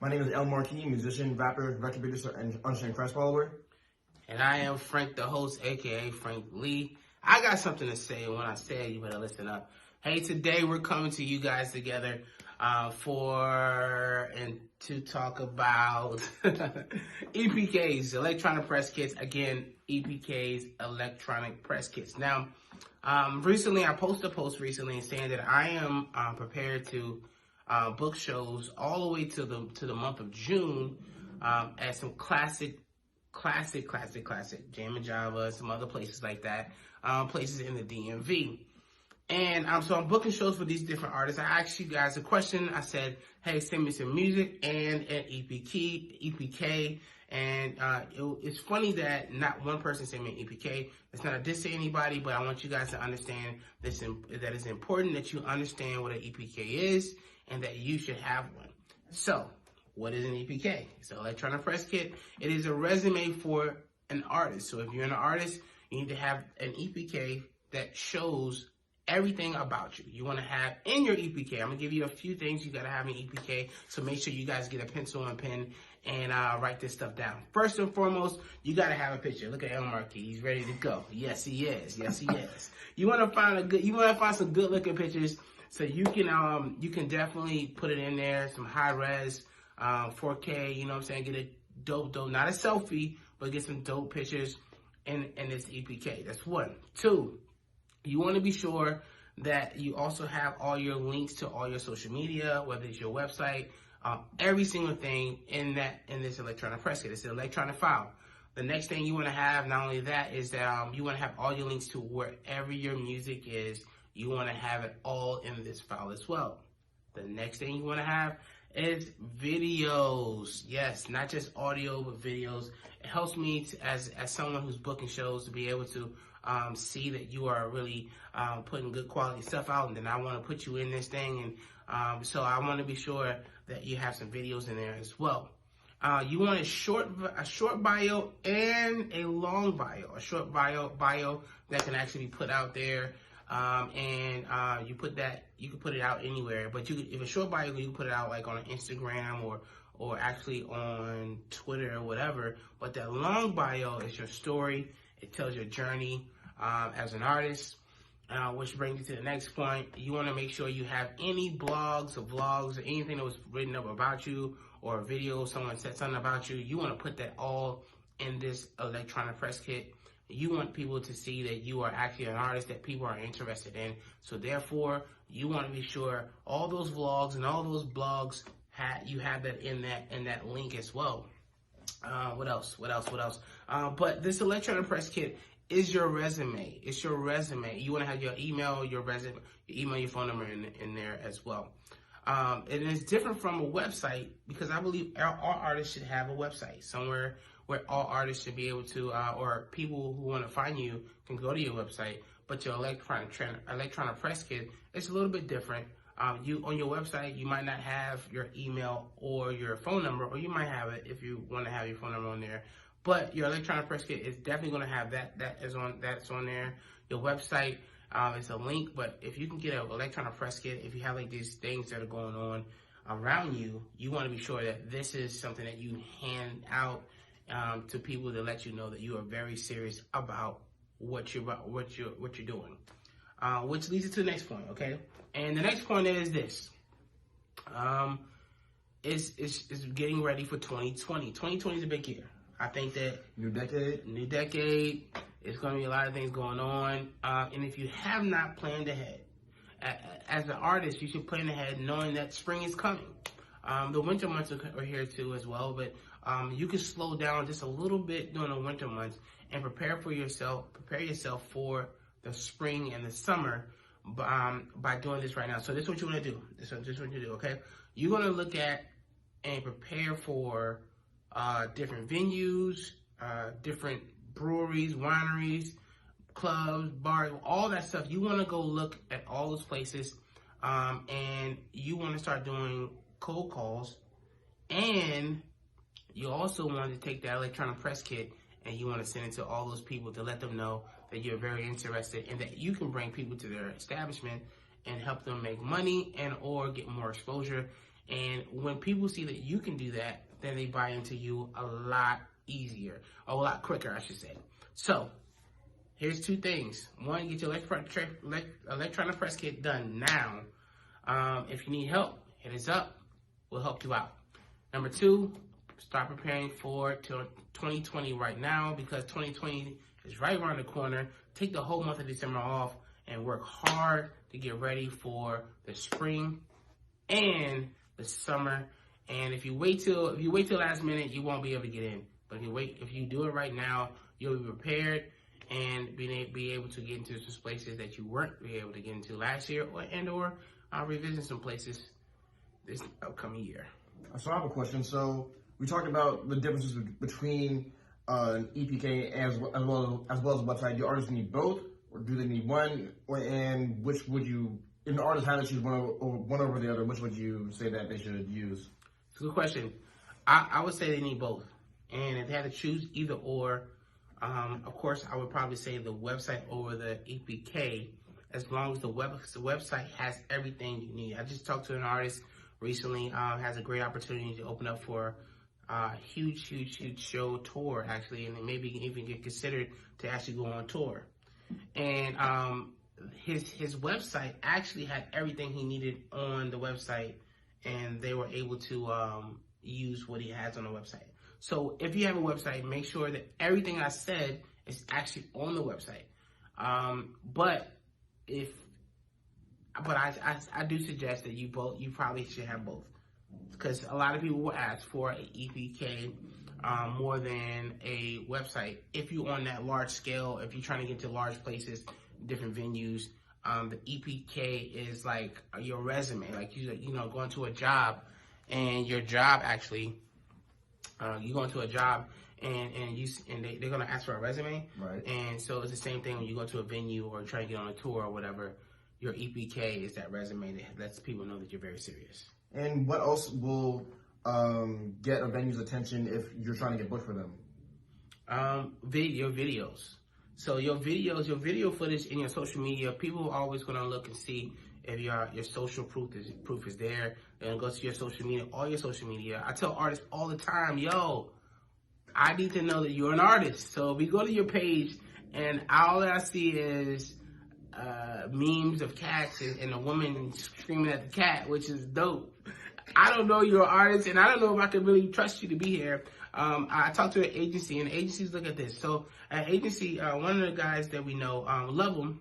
My name is El Marquis, musician, rapper, record producer, and Unchained Christ follower. And I am Frank, the host, aka Frank Lee. I got something to say, and when I say it, you better listen up. Hey, today we're coming to you guys together to talk about EPKs, electronic press kits. Again, EPKs, electronic press kits. Now, recently I posted a post recently saying that I am prepared to book shows all the way to the month of June at some classic Jam and Java, some other places like that, places in the DMV. And so I'm booking shows for these different artists. I asked you guys a question. I said, hey, send me some music and an EPK. And it's funny that not one person sent me an EPK. It's not a diss to anybody, but I want you guys to understand this, that it's important that you understand what an EPK is and that you should have one. So, what is an EPK? It's an electronic press kit. It is a resume for an artist. So if you're an artist, you need to have an EPK that shows everything about you. You want to have in your EPK. I'm going to give you a few things you got to have in EPK. So make sure you guys get a pencil and pen and write this stuff down. First and foremost, you got to have a picture. Look at El Marquis. He's ready to go. Yes, he is. Yes, he is. You want to find some good looking pictures so you can definitely put it in there. Some high res, 4K, you know what I'm saying? Get a dope, not a selfie, but get some dope pictures in this EPK. That's one. Two, you want to be sure that you also have all your links to all your social media, whether it's your website, every single thing in this electronic press kit. It's an electronic file. The next thing you want to have, not only that, is that you want to have all your links to wherever your music is. You want to have it all in this file as well. The next thing you want to have is videos. Yes, not just audio, but videos. It helps me as someone who's booking shows to be able to see that you are really putting good quality stuff out, and then I want to put you in this thing, and so I want to be sure that you have some videos in there as well. You want a short bio and a long bio. A short bio that can actually be put out there, and you can put it out anywhere. But if a short bio, you can put it out like on Instagram or actually on Twitter or whatever. But that long bio is your story. It tells your journey as an artist, which brings you to the next point. You want to make sure you have any blogs or vlogs or anything that was written up about you, or a video someone said something about you. You want to put that all in this electronic press kit. You want people to see that you are actually an artist that people are interested in. So therefore, you want to be sure all those vlogs and all those blogs you have that in that link as well. What else? But this electronic press kit is your resume. It's your resume. You want to have your email, your resume, your email, your phone number in there as well. And it's different from a website, because I believe all artists should have a website somewhere where all artists should be able to, or people who want to find you can go to your website. But your electronic press kit is a little bit different. On your website, you might not have your email or your phone number, or you might have it if you want to have your phone number on there. But your electronic press kit is definitely going to have that's on there. Your website is a link, but if you can get an electronic press kit, if you have like these things that are going on around you, you want to be sure that this is something that you hand out to people to let you know that you are very serious about what you're doing. Which leads us to the next point, okay? And the next point is this. Is getting ready for 2020. 2020 is a big year. I think that New decade. It's going to be a lot of things going on. And if you have not planned ahead, as an artist, you should plan ahead knowing that spring is coming. The winter months are here too as well, but you can slow down just a little bit during the winter months and prepare yourself for the spring and the summer by doing this right now. So this is what you want to do. This is what you do, okay? You're going to look at and prepare for different venues, different breweries, wineries, clubs, bars, all that stuff. You want to go look at all those places, and you want to start doing cold calls, and you also want to take that electronic press kit and you want to send it to all those people to let them know that you're very interested and that you can bring people to their establishment and help them make money and or get more exposure And when people see that you can do that, then they buy into you a lot easier, or a lot quicker, I should say. So, here's two things. One, get your electronic press kit done now. If you need help, hit us up. We'll help you out. Number two, start preparing for 2020 right now, because 2020 is right around the corner. Take the whole month of December off and work hard to get ready for the spring and the summer. And if you wait till last minute, you won't be able to get in. But if you do it right now, you'll be prepared and be able to get into some places that you weren't able to get into last year, or revisit some places this upcoming year. So I have a question. So we talked about the differences between an EPK as well as a website. Do artists need both, or do they need one? And which would you, if the artist had to choose one over the other, which would you say that they should use? It's a good question. I would say they need both. And if they had to choose either or, of course, I would probably say the website over the EPK, as long as the website has everything you need. I just talked to an artist recently, has a great opportunity to open up for a huge show tour, actually, and maybe even get considered to actually go on tour. And his website actually had everything he needed on the website, and they were able to use what he has on the website. So if you have a website, make sure that everything I said is actually on the website. But I do suggest that you probably should have both, because a lot of people will ask for an EPK more than a website. If you're on that large scale, if you're trying to get to large places, different venues, the EPK is like your resume. Like you know, going to a job, and your job actually, you go into a job and they're gonna ask for a resume. Right. And so it's the same thing when you go to a venue or try to get on a tour or whatever. Your EPK is that resume that lets people know that you're very serious. And what else will get a venue's attention if you're trying to get booked for them? Your videos. So your video footage in your social media, people are always going to look and see if your social proof is there. They're going to go to your social media, all your social media. I tell artists all the time, yo, I need to know that you're an artist. So if we go to your page and all that I see is memes of cats and a woman screaming at the cat, which is dope. I don't know you're an artist, and I don't know if I can really trust you to be here. I talked to an agency, and the agencies look at this. So an agency, one of the guys that we know, love him,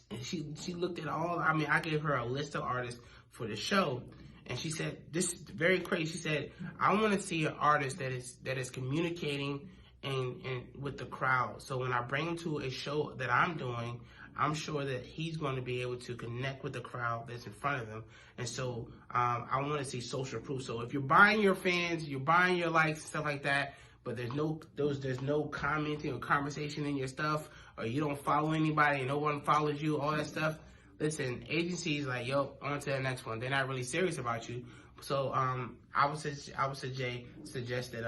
and she looked at all. I mean, I gave her a list of artists for the show, and she said, this is very crazy. She said, I want to see an artist that is communicating and with the crowd. So when I bring him to a show that I'm doing, I'm sure that he's going to be able to connect with the crowd that's in front of him. And so I want to see social proof. So if you're buying your fans, you're buying your likes, stuff like that, but there's no commenting or conversation in your stuff, or you don't follow anybody and no one follows you, all that stuff, listen, agencies like, yo, on to the next one. They're not really serious about you. So I would suggest that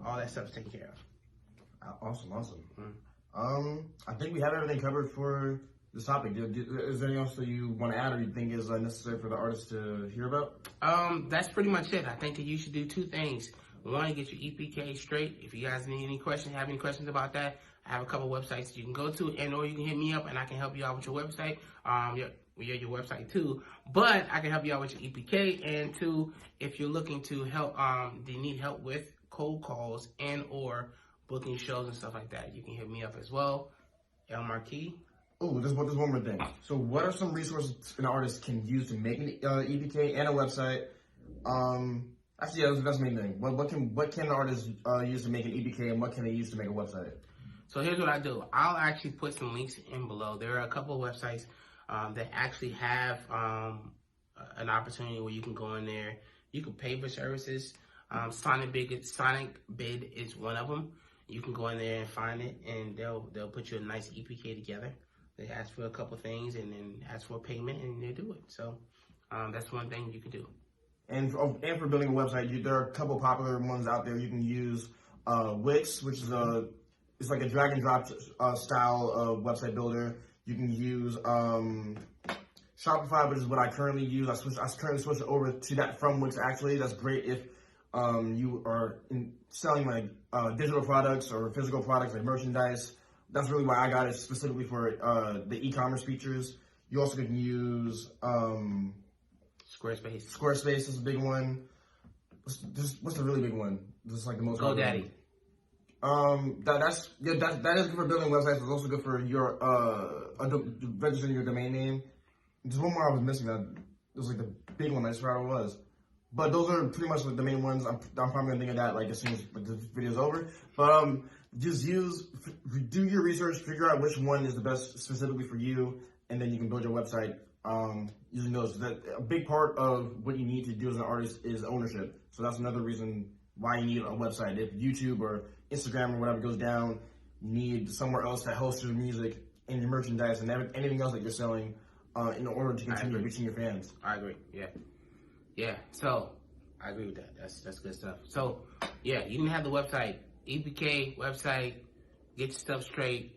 all that stuff's taken care of. Awesome. I think we have everything covered for this topic. Is there anything else that you want to add, or you think is necessary for the artists to hear about? That's pretty much it. I think that you should do two things. One, get your EPK straight. If you guys need any questions, have any questions about that, I have a couple websites that you can go to, or you can hit me up and I can help you out with your website. Your website too, but I can help you out with your EPK. And two, if you're looking to help, do you need help with cold calls and or booking shows and stuff like that, you can hit me up as well. El Marquis. Oh, there's one more thing. So what are some resources an artist can use to make an EPK and a website? Actually, yeah, that's the main thing. What can an artist use to make an EPK, and what can they use to make a website? So here's what I do. I'll actually put some links in below. There are a couple of websites that actually have an opportunity where you can go in there. You can pay for services. Sonic Bid is one of them. You can go in there and find it, and they'll put you a nice EPK together. They ask for a couple things and then ask for a payment, and they do it. So that's one thing you can do. And for building a website, there are a couple popular ones out there. You can use Wix, which is it's like a drag and drop style of website builder. You can use Shopify, which is what I currently use. I currently switched over to that from Wix. Actually, that's great if you are selling like digital products or physical products like merchandise. That's really why I got it, specifically for the e-commerce features. You also can use Squarespace. Squarespace is a big one. What's the really big one? This is like the most. GoDaddy. That is good for building websites. It's also good for your registering your domain name. There's one more I was missing. That it was like the big one. I just forgot what it was. But those are pretty much like the main ones. I'm probably gonna think of that like as soon as the video's over. But just do your research, figure out which one is the best specifically for you, and then you can build your website using those. That a big part of what you need to do as an artist is ownership. So that's another reason why you need a website. If YouTube or Instagram or whatever goes down, you need somewhere else to host your music and your merchandise and anything else that you're selling in order to continue reaching your fans. I agree. Yeah. So I agree with that. That's good stuff. So yeah, you didn't have the website, EPK website. Get your stuff straight.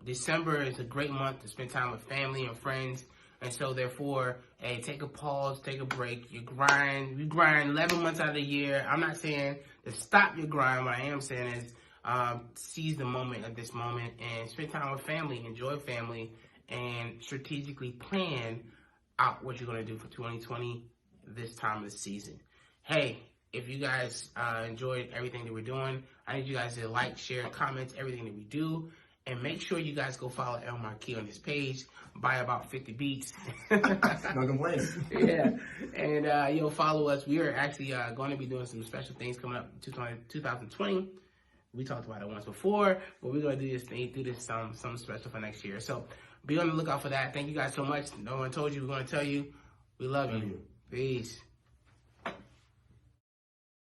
December is a great month to spend time with family and friends. And so, therefore, hey, take a pause, take a break. You grind 11 months out of the year. I'm not saying to stop your grind. What I am saying is seize the moment at this moment and spend time with family, enjoy family, and strategically plan out what you're going to do for 2020 this time of the season. Hey, if you guys enjoyed everything that we're doing, I need you guys to like, share, comment everything that we do. And make sure you guys go follow El Marquis on his page. Buy about 50 beats. No complaints. Yeah. And you'll follow us. We are actually going to be doing some special things coming up in 2020. We talked about it once before, but we're going to do this some special for next year. So be on the lookout for that. Thank you guys so much. No one told you. We're going to tell you. We love you. Peace.